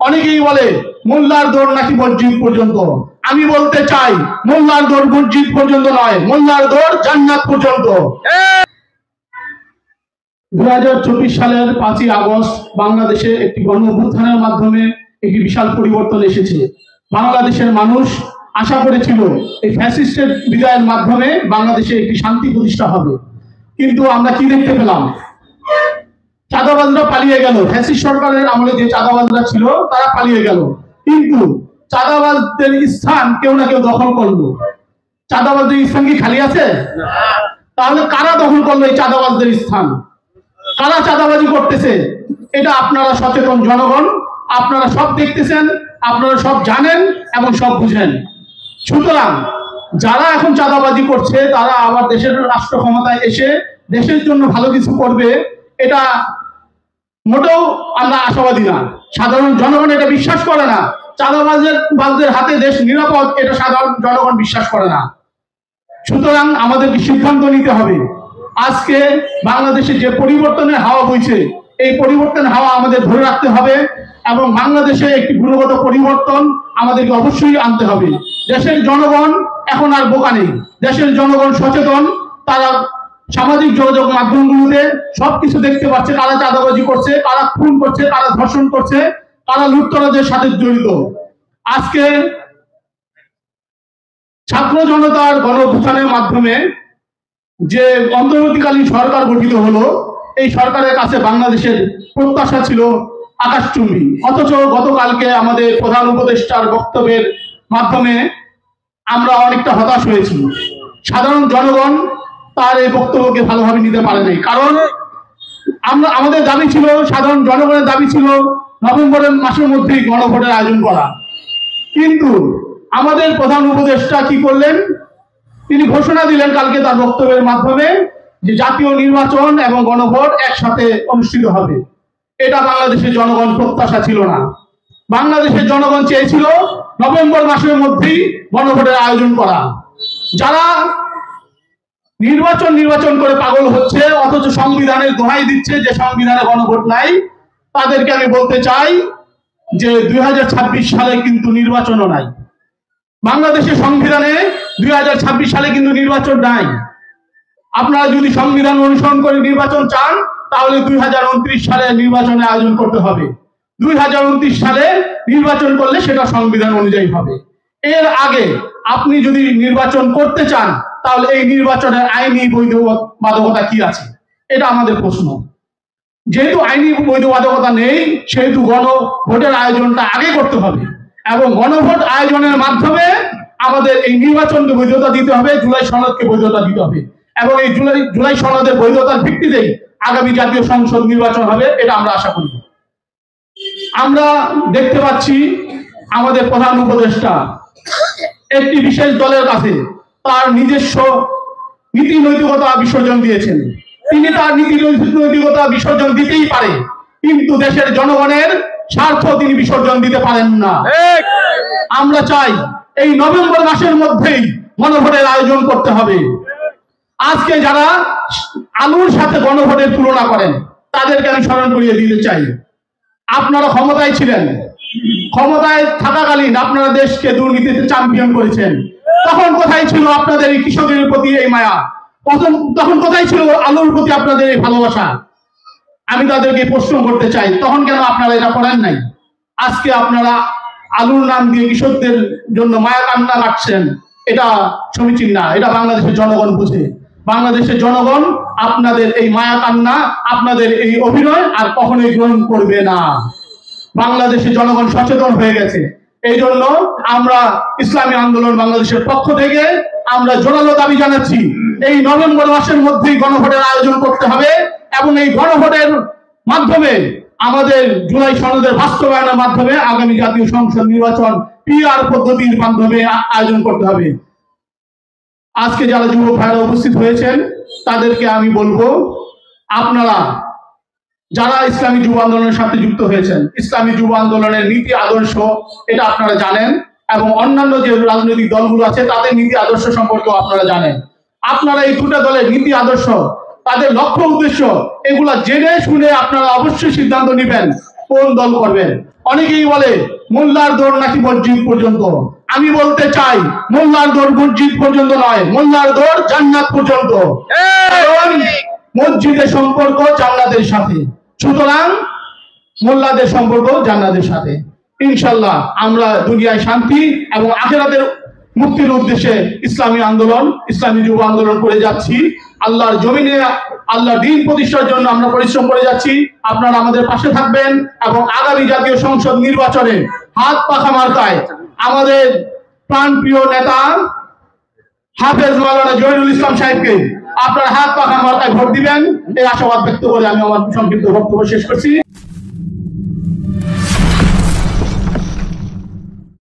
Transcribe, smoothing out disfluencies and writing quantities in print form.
অনেকেই বলে মোল্লার দৌড় নাকি মসজিদ পর্যন্ত। আমি বলতে চাই মোল্লার দৌড় মসজিদ পর্যন্ত নয়, মোল্লার দৌড় জান্নাত পর্যন্ত। 2024 সালের 5ই আগস্ট বাংলাদেশে একটি গণ অভ্যুত্থানের মাধ্যমে একটি বিশাল পরিবর্তন এসেছে। বাংলাদেশের মানুষ আশা করেছিল এই ফ্যাসিস্টের বিদায়ের মাধ্যমে বাংলাদেশে একটি শান্তি প্রতিষ্ঠা হবে, কিন্তু আমরা কি দেখতে পেলাম? চাঁদাবাজরা পালিয়ে গেল। ফ্যাসিস্ট সরকারের আমলে যে চাঁদাবাজরা ছিল তারা পালিয়ে গেল, কিন্তু চাঁদাবাজদের স্থান কেউ না কেউ দখল করলো। চাঁদাবাজদের স্থান কি খালি আছে? তাহলে কারা দখল করলো এই চাঁদাবাজদের স্থান? কারা চাঁদাবাজি করতেছে? এটা আপনারা সচেতন জনগণ, আপনারা সব দেখতেছেন, আপনারা সব জানেন এবং সব বুঝেন। সুতরাং যারা এখন চাঁদাবাজি করছে তারা আবার দেশের রাষ্ট্র ক্ষমতায় এসে দেশের জন্য ভালো কিছু করবে, এটা মোটেও আমরা আশাবাদী না। সাধারণ জনগণ এটা বিশ্বাস করে না। চাঁদাবাজদের হাতে দেশ নিরাপদ, এটা সাধারণ জনগণ বিশ্বাস করে না। সুতরাং আমাদেরকে সিদ্ধান্ত নিতে হবে। আজকে বাংলাদেশে যে পরিবর্তনের হাওয়া বইছে, এই পরিবর্তনের হাওয়া আমাদের ধরে রাখতে হবে এবং বাংলাদেশে একটি গুণগত পরিবর্তন আমাদেরকে অবশ্যই আনতে হবে। দেশের জনগণ এখন আর বোকা নেই, দেশের জনগণ সচেতন। তারা সামাজিক যোগাযোগ মাধ্যমগুলোতে সবকিছু দেখতে পাচ্ছে, কারা চাঁদাবাজি করছে, কারা খুন করছে, কারা ধর্ষণ করছে, কারা লুটতরাজের সাথে জড়িত। আজকে ছাত্র জনতার গণ অভ্যুত্থানের মাধ্যমে যে অন্তর্বর্তীকালীন সরকার গঠিত হলো, এই সরকারের কাছে বাংলাদেশের প্রত্যাশা ছিল আকাশচুম্বী। অথচ গতকালকে আমাদের প্রধান উপদেষ্টার বক্তব্যের মাধ্যমে আমরা অনেকটা হতাশ হয়েছি। সাধারণ জনগণ তার এই বক্তব্যকে ভালোভাবে নিতে পারে নাই, কারণ আমাদের দাবি ছিল, সাধারণ জনগণের দাবি ছিল নভেম্বরের মাসের মধ্যেই গণভোটের আয়োজন করা। কিন্তু আমাদের প্রধান উপদেষ্টা কি করলেন? তিনি ঘোষণা দিলেন কালকে তার বক্তব্যের মাধ্যমে যে জাতীয় নির্বাচন এবং গণভোট একসাথে অনুষ্ঠিত হবে। এটা বাংলাদেশের জনগণ প্রত্যাশা ছিল না। বাংলাদেশের জনগণ চেয়েছিল নভেম্বর মাসের মধ্যেই গণভোটের আয়োজন করা। যারা নির্বাচন করে পাগল হচ্ছে, অথচ সংবিধানের দোহাই দিচ্ছে যে সংবিধানে গণভোট নাই, তাদেরকে আমি বলতে চাই যে 2026 সালে কিন্তু নির্বাচনও নাই। বাংলাদেশের সংবিধানে 2026 সালে কিন্তু নির্বাচন নাই। আপনারা যদি সংবিধান অনুসরণ করে নির্বাচন চান, তাহলে 2029 সালে নির্বাচনের আয়োজন করতে হবে। 2029 সালে নির্বাচন করলে সেটা সংবিধান অনুযায়ী হবে। এর আগে আপনি যদি নির্বাচন করতে চান, তাহলে এই নির্বাচনের আইনি বৈধতা কি আছে? এটা আমাদের প্রশ্ন। যেহেতু আইনি বৈধতা নেই, সেহেতু গণভোটের আয়োজনটা আগে করতে হবে এবং গণভোট আয়োজনের মাধ্যমে আমাদের এই নির্বাচনকে বৈধতা দিতে হবে, জুলাই সনদকে বৈধতা দিতে হবে এবং এই জুলাই সনদের বৈধতার ভিত্তিতেই আগামী জাতীয় সংসদ নির্বাচন হবে, এটা আমরা আশা করি। আমরা দেখতে পাচ্ছি আমাদের প্রধান উপদেষ্টা একটি বিশেষ দলের কাছে তার নিজস্ব নীতি নৈতিকতা বিসর্জন দিয়েছেন। তিনি তার নীতি নৈতিকতা বিসর্জন দিতেই পারে, কিন্তু দেশের জনগণের স্বার্থ তিনি বিসর্জন দিতে পারেন না। আমরা চাই এই নভেম্বর মাসের মধ্যেই গণভোটের আয়োজন করতে হবে। আজকে যারা আলুর সাথে গণভোটের তুলনা করেন, তাদেরকে আমি স্মরণ করিয়ে দিতে চাই, আপনারা ক্ষমতায় ছিলেন, ক্ষমতায় থাকাকালীন আপনারা দেশকে দুর্নীতিতে চ্যাম্পিয়ন করেছেন। তখন কোথায় ছিল আপনাদের এই কৃষকের প্রতি এই মায়া? তখন কোথায় ছিল আলুর প্রতি আপনাদের এই ভালোবাসা? আমি তাদেরকে প্রশ্ন করতে চাই, তখন কেন আপনারা এটা করেন নাই? আজকে আপনারা আলুর নাম দিয়ে কৃষকদের জন্য মায়া কান্না কাটছেন, এটা সমীচীন না। এটা বাংলাদেশের জনগণ বুঝে। বাংলাদেশের জনগণ আপনাদের এই মায়া কান্না, আপনাদের এই অভিনয় আর কখনোই গ্রহণ করবে না। বাংলাদেশের জনগণ সচেতন হয়ে গেছে। এই জন্য আমরা ইসলামী আন্দোলন বাংলাদেশের পক্ষ থেকে আমরা জোরালো দাবি জানাচ্ছি, এই নভেম্বর মাসের মধ্যেই গণভোটের আয়োজন করতে হবে এবং এই গণভোটের মাধ্যমে আমাদের জুলাই সনদের বাস্তবায়নের মাধ্যমে আগামী জাতীয় সংসদ নির্বাচন পিআর পদ্ধতির মাধ্যমে আয়োজন করতে হবে। আজকে যারা যুবক ভাইরা উপস্থিত হয়েছেন, তাদেরকে আমি বলবো, আপনারা যারা ইসলামী যুব আন্দোলনের সাথে যুক্ত হয়েছেন, ইসলামী যুব আন্দোলনের নীতি আদর্শ এটা আপনারা জানেন এবং অন্যান্য যে রাজনৈতিক দলগুলো আছে তাদের নীতি আদর্শ সম্পর্কেও আপনারা জানেন। আপনারা এই দুটো দলের নীতি আদর্শ, তাদের লক্ষ্য উদ্দেশ্য, এগুলা জেনে শুনে আপনারা অবশ্যই সিদ্ধান্ত নেবেন কোন দল করবেন। অনেকেই বলে মোল্লার দৌড় নাকি মসজিদ পর্যন্ত। আমি বলতে চাই মোল্লার দৌড় মসজিদ পর্যন্ত নয়, মোল্লার দৌড় জান্নাত পর্যন্ত। কারণ মসজিদের সম্পর্ক জান্নাতের সাথে, সুতরাং মোল্লাদের সম্পর্ক জান্নাতের সাথে। ইনশাআল্লাহ আমরা দুনিয়ায় শান্তি এবং আখিরাতের মুক্তির উদ্দেশ্যে ইসলামী আন্দোলন, ইসলামী যুব আন্দোলন করে যাচ্ছি। আল্লাহর জমিনে আল্লাহ দ্বীন প্রতিষ্ঠার জন্য আমরা পরিশ্রম করে যাচ্ছি। আপনারা আমাদের পাশে থাকবেন এবং আগামী জাতীয় সংসদ নির্বাচনে হাত পাখা মার্কায় আমাদের প্রাণপ্রিয় নেতা হাফেজ মাওলানা জহিরুল ইসলাম সাহেবকে আপনারা হাত পাখা মার্কায় ভোট দিবেন, এই আশাবাদ ব্যক্ত করে আমি আমার সংক্ষিপ্ত বক্তব্য শেষ করছি।